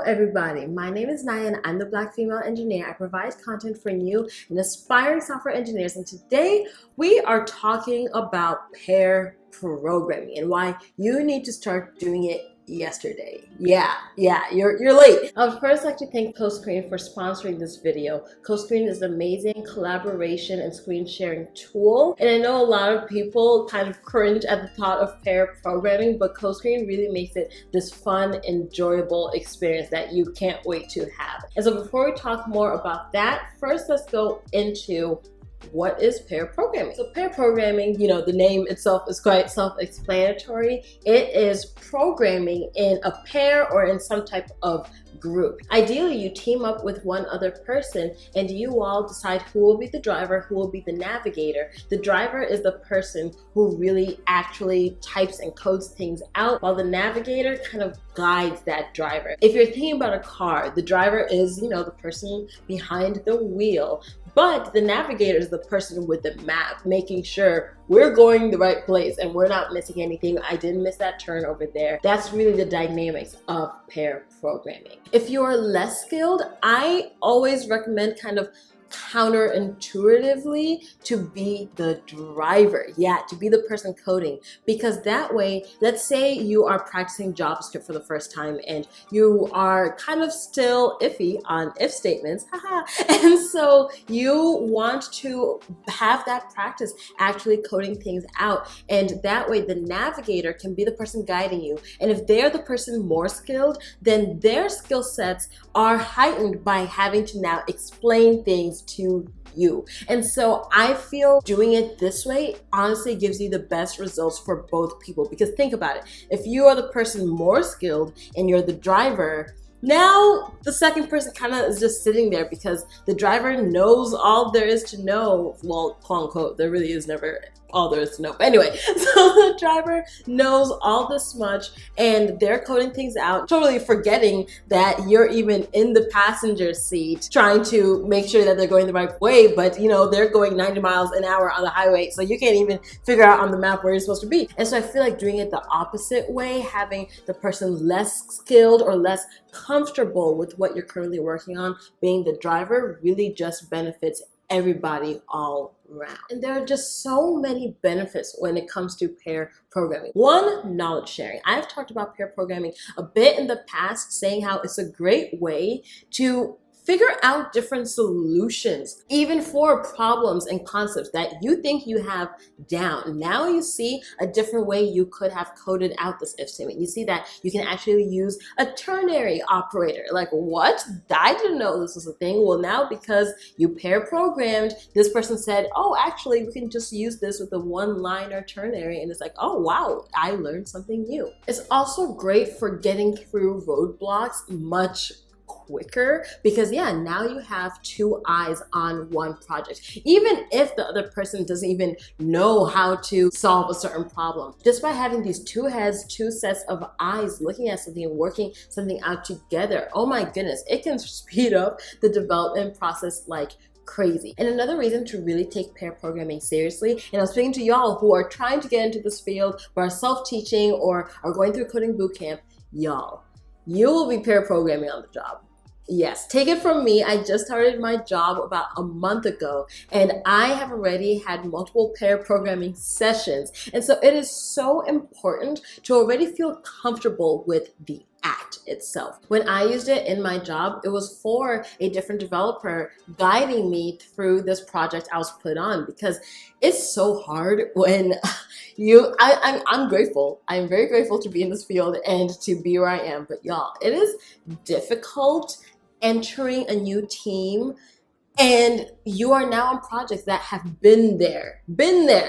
everybody, my name is Naya and I'm the Black Female Engineer. I provide content for new and aspiring software engineers, and today we are talking about pair programming and why you need to start doing it yesterday. Yeah, you're late. I would first like to thank CoScreen for sponsoring this video. CoScreen is an amazing collaboration and screen sharing tool, and I know a lot of people kind of cringe at the thought of pair programming, but CoScreen really makes it this fun, enjoyable experience that you can't wait to have. And so before we talk more about that, first let's go into what is pair programming? So pair programming, the name itself is quite self-explanatory. It is programming in a pair or in some type of group. Ideally, you team up with one other person and you all decide who will be the driver, who will be the navigator. The driver is the person who really actually types and codes things out, while the navigator kind of guides that driver. If you're thinking about a car, the driver is, the person behind the wheel. But the navigator is the person with the map, making sure we're going the right place and we're not missing anything. I didn't miss that turn over there. That's really the dynamics of pair programming. If you're less skilled, I always recommend kind of counterintuitively to be the driver, to be the person coding, because that way, let's say you are practicing JavaScript for the first time and you are kind of still iffy on if statements, and so you want to have that practice actually coding things out, and that way the navigator can be the person guiding you, and if they're the person more skilled, then their skill sets are heightened by having to now explain things to you. And so I feel doing it this way honestly gives you the best results for both people, because think about it. If you are the person more skilled and you're the driver, now the second person kind of is just sitting there because the driver knows all there is to know. Well, quote unquote, there really is never all there is to know. But anyway, so the driver knows all this much and they're coding things out, totally forgetting that you're even in the passenger seat trying to make sure that they're going the right way, but they're going 90 miles an hour on the highway, so you can't even figure out on the map where you're supposed to be. And so I feel like doing it the opposite way, having the person less skilled or less comfortable with what you're currently working on being the driver, really just benefits everybody all around. And there are just so many benefits when it comes to pair programming. One, knowledge sharing. I've talked about pair programming a bit in the past, saying how it's a great way to figure out different solutions, even for problems and concepts that you think you have down. Now you see a different way you could have coded out this if statement. You see that you can actually use a ternary operator. Like, what? I didn't know this was a thing. Well, now because you pair programmed, this person said, oh, actually, we can just use this with a one-liner ternary. And it's like, oh, wow, I learned something new. It's also great for getting through roadblocks much quicker, because now you have two eyes on one project, even if the other person doesn't even know how to solve a certain problem. Just by having these two heads, two sets of eyes looking at something and working something out together, oh my goodness, it can speed up the development process like crazy. And another reason to really take pair programming seriously, and I'm speaking to y'all who are trying to get into this field, or are self-teaching, or are going through coding bootcamp, y'all, you will be pair programming on the job. Yes, take it from me. I just started my job about a month ago and I have already had multiple pair programming sessions. And so it is so important to already feel comfortable with the act itself. When I used it in my job, it was for a different developer guiding me through this project I was put on, because it's so hard when I'm grateful. I'm very grateful to be in this field and to be where I am. But y'all, it is difficult entering a new team and you are now on projects that have been there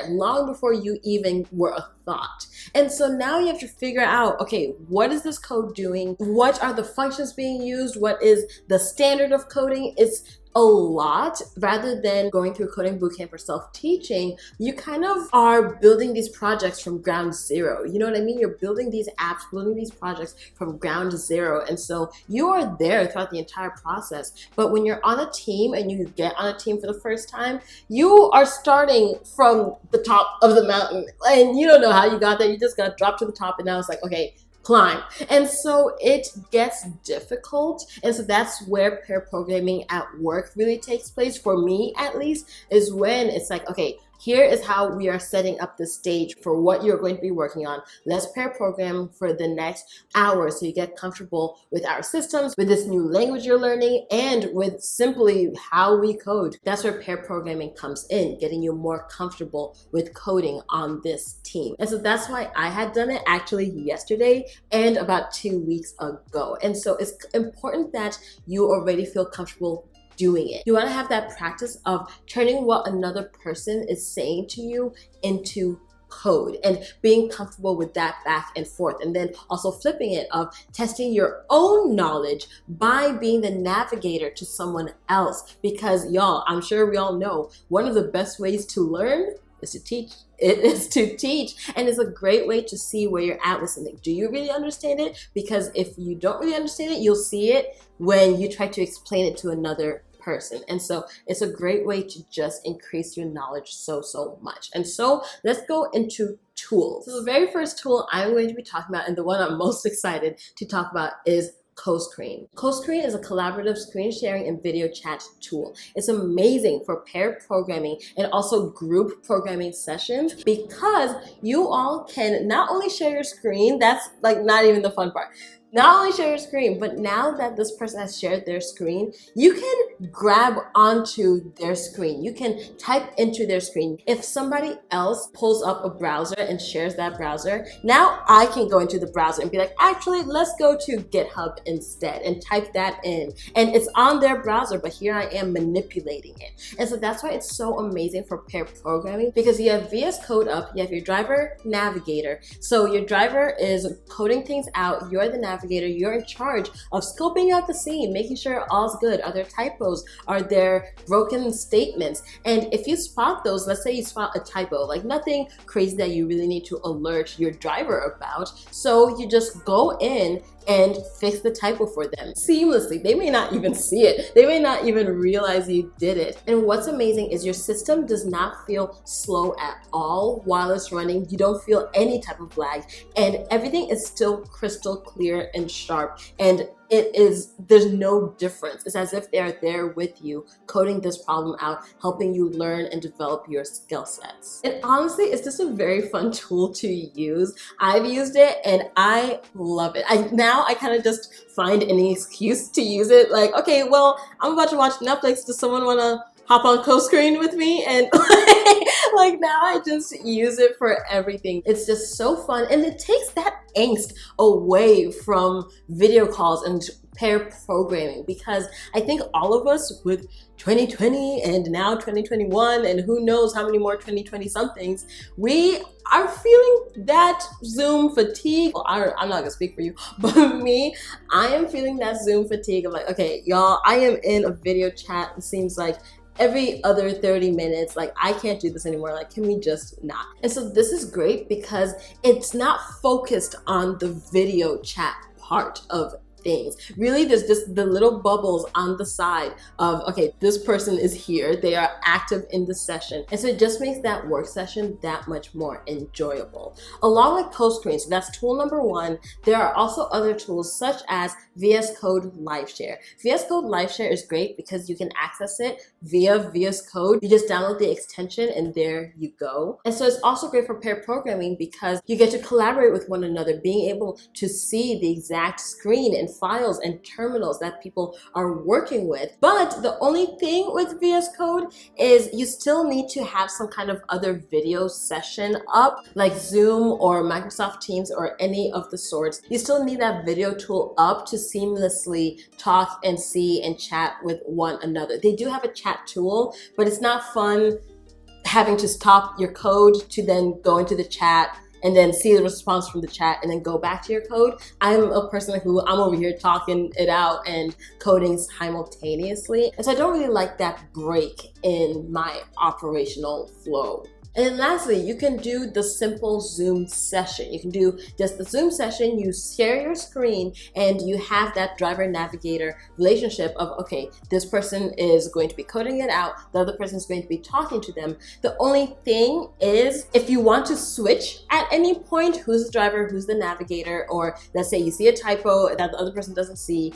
long before you even were a thought. And so now you have to figure out, okay, what is this code doing? What are the functions being used? What is the standard of coding? It's a lot. Rather than going through coding bootcamp or self-teaching, you kind of are building these projects from ground zero. You know what I mean? You're building these apps, building these projects from ground zero. And so you are there throughout the entire process. But when you're on a team and you get on a team for the first time, you are starting from the top of the mountain and you don't know how you got there. You just got dropped to the top and now it's like, okay, climb. And so it gets difficult. And so that's where pair programming at work really takes place, for me at least, is when it's like, okay, here is how we are setting up the stage for what you're going to be working on. Let's pair program for the next hour so you get comfortable with our systems, with this new language you're learning, and with simply how we code. That's where pair programming comes in, getting you more comfortable with coding on this team. And so that's why I had done it actually yesterday and about 2 weeks ago. And so it's important that you already feel comfortable doing it. You want to have that practice of turning what another person is saying to you into code and being comfortable with that back and forth, and then also flipping it of testing your own knowledge by being the navigator to someone else. Because y'all, I'm sure we all know one of the best ways to learn is to teach. It is to teach, and it's a great way to see where you're at with something. Do you really understand it? Because if you don't really understand it, you'll see it when you try to explain it to another person. And so it's a great way to just increase your knowledge so much. And so let's go into tools. So the very first tool I'm going to be talking about, and the one I'm most excited to talk about, is CoScreen. CoScreen is a collaborative screen sharing and video chat tool. It's amazing for pair programming and also group programming sessions, because you all can not only share your screen, that's like not even the fun part, not only share your screen, but now that this person has shared their screen, you can grab onto their screen. You can type into their screen. If somebody else pulls up a browser and shares that browser, now I can go into the browser and be like, actually, let's go to GitHub instead, and type that in. And it's on their browser, but here I am manipulating it. And so that's why it's so amazing for pair programming, because you have VS Code up, you have your driver, navigator. So your driver is coding things out, you're the navigator, you're in charge of scoping out the scene, making sure all's good. Are there typos? Are there broken statements? And if you spot those, let's say you spot a typo, like nothing crazy that you really need to alert your driver about. So you just go in and fix the typo for them seamlessly. They may not even see it. They may not even realize you did it. And what's amazing is your system does not feel slow at all while it's running. You don't feel any type of lag, and everything is still crystal clear and sharp. And there's no difference. It's as if they're there with you, coding this problem out, helping you learn and develop your skill sets. And honestly, it's just a very fun tool to use. I've used it and I love it. Now I kind of just find any excuse to use it. Like, okay, well, I'm about to watch Netflix. Does someone want to hop on CoScreen with me? And like now I just use it for everything. It's just so fun, and it takes that angst away from video calls and pair programming, because I think all of us with 2020 and now 2021 and who knows how many more 2020 somethings, we are feeling that Zoom fatigue. Well, I'm not gonna speak for you, but me, I am feeling that Zoom fatigue of like, okay, y'all, I am in a video chat, it seems like every other 30 minutes, like I can't do this anymore, like can we just not? And so this is great because it's not focused on the video chat part of things. Really, there's just the little bubbles on the side of, okay, this person is here, they are active in the session. And so it just makes that work session that much more enjoyable. Along with CoScreen, so that's tool number one, there are also other tools such as VS Code LiveShare. VS Code LiveShare is great because you can access it via VS Code. You just download the extension and there you go. And so it's also great for pair programming because you get to collaborate with one another, being able to see the exact screen and files and terminals that people are working with. But the only thing with VS Code is you still need to have some kind of other video session up, like Zoom or Microsoft Teams or any of the sorts. You still need that video tool up to seamlessly talk and see and chat with one another. They do have a chat tool, but it's not fun having to stop your code to then go into the chat and then see the response from the chat and then go back to your code. I'm a person who I'm over here talking it out and coding simultaneously. And so I don't really like that break in my operational flow. And then lastly, you can do the simple Zoom session. You can do just the Zoom session, you share your screen, and you have that driver navigator relationship of, okay, this person is going to be coding it out, the other person is going to be talking to them. The only thing is, if you want to switch at any point, who's the driver, who's the navigator, or let's say you see a typo that the other person doesn't see,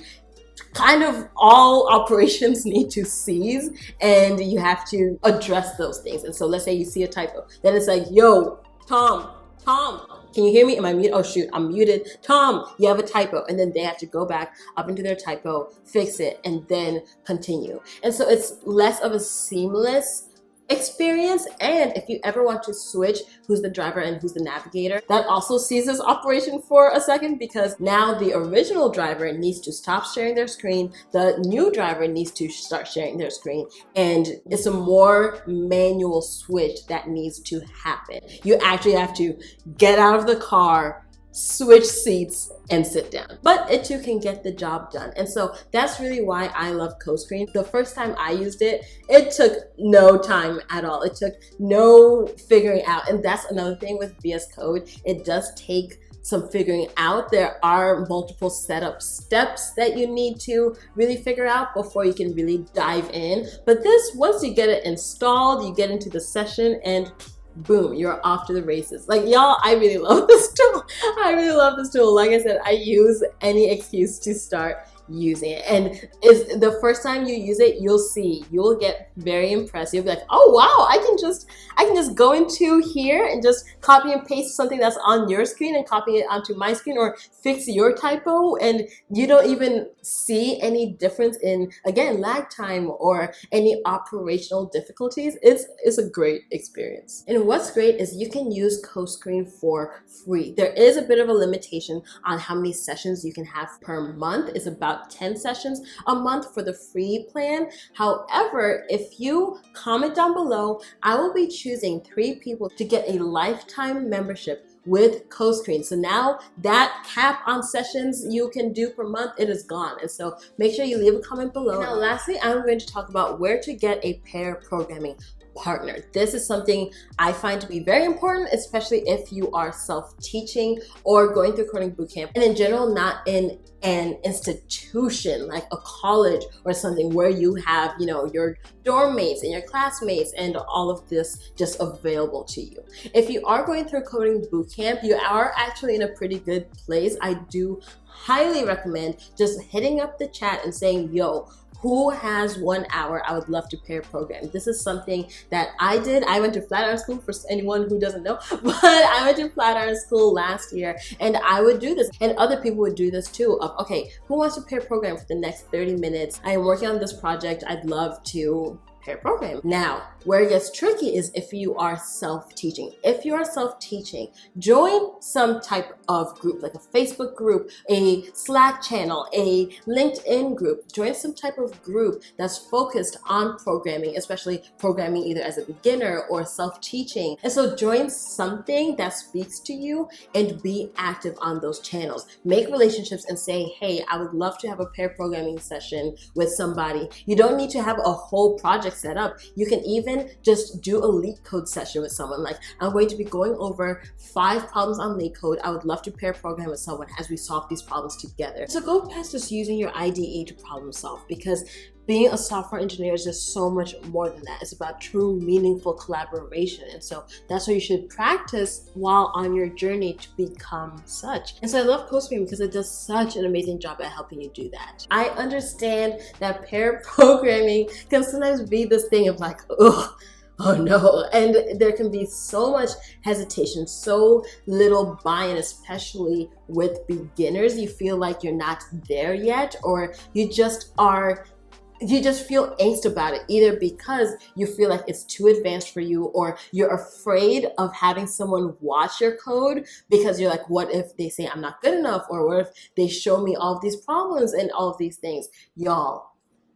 kind of all operations need to cease and you have to address those things. And so let's say you see a typo, then it's like, yo, Tom, can you hear me? Am I muted? Oh shoot, I'm muted. Tom, you have a typo. And then they have to go back up into their typo, fix it, and then continue. And so it's less of a seamless experience. And if you ever want to switch who's the driver and who's the navigator, that also ceases operation for a second, because now the original driver needs to stop sharing their screen, the new driver needs to start sharing their screen, and it's a more manual switch that needs to happen. You actually have to get out of the car, switch seats, and sit down. But it too can get the job done. And so that's really why I love CoScreen. The first time I used it, it took no time at all. It took no figuring out. And that's another thing with VS Code. It does take some figuring out. There are multiple setup steps that you need to really figure out before you can really dive in. But this, once you get it installed, you get into the session and boom, you're off to the races. Like, y'all, I really love this tool. I really love this tool. Like I said, I use any excuse to start using it. And it's the first time you use it, you'll get very impressed. You'll be like, oh wow, I can just go into here and just copy and paste something that's on your screen and copy it onto my screen, or fix your typo, and you don't even see any difference in, again, lag time or any operational difficulties. It's a great experience. And what's great is you can use CoScreen for free. There is a bit of a limitation on how many sessions you can have per month. It's about 10 sessions a month for the free plan. However, if you comment down below, I will be choosing 3 people to get a lifetime membership with CoScreen. So now that cap on sessions you can do per month, it is gone. And so make sure you leave a comment below. Now lastly, I'm going to talk about where to get a pair programming partner. This is something I find to be very important, especially if you are self-teaching or going through coding bootcamp, and in general, not in an institution like a college or something where you have, your dorm mates and your classmates and all of this just available to you. If you are going through coding bootcamp, you are actually in a pretty good place. I do highly recommend just hitting up the chat and saying, yo, who has 1 hour? I would love to pair program. This is something that I did. I went to Flatiron School, for anyone who doesn't know, but I went to Flatiron School last year, and I would do this, and other people would do this too, of, okay, who wants to pair program for the next 30 minutes? I am working on this project. I'd love to pair program. Now, where it gets tricky is if you are self-teaching. If you are self-teaching, join some type of group, like a Facebook group, a Slack channel, a LinkedIn group. Join some type of group that's focused on programming, especially programming either as a beginner or self-teaching. And so join something that speaks to you and be active on those channels. Make relationships and say, hey, I would love to have a pair programming session with somebody. You don't need to have a whole project set up. You can even just do a LeetCode session with someone. Like, I'm going to be going over 5 problems on LeetCode. I would love to pair program with someone as we solve these problems together. So go past just using your IDE to problem solve, because being a software engineer is just so much more than that. It's about true, meaningful collaboration. And so that's what you should practice while on your journey to become such. And so I love CoScreen because it does such an amazing job at helping you do that. I understand that pair programming can sometimes be this thing of like, ugh, oh no. And there can be so much hesitation, so little buy-in, especially with beginners. You feel like you're not there yet, or you just feel angst about it, either because you feel like it's too advanced for you, or you're afraid of having someone watch your code because you're like, what if they say I'm not good enough? Or what if they show me all of these problems and all of these things? Y'all,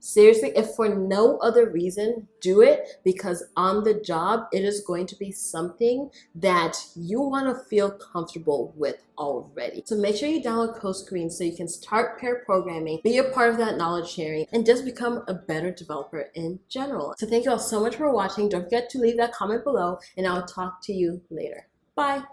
Seriously, if for no other reason, do it, because on the job, it is going to be something that you want to feel comfortable with already. So make sure you download CodeScreen so you can start pair programming, be a part of that knowledge sharing, and just become a better developer in general. So thank you all so much for watching. Don't forget to leave that comment below, and I'll talk to you later. Bye.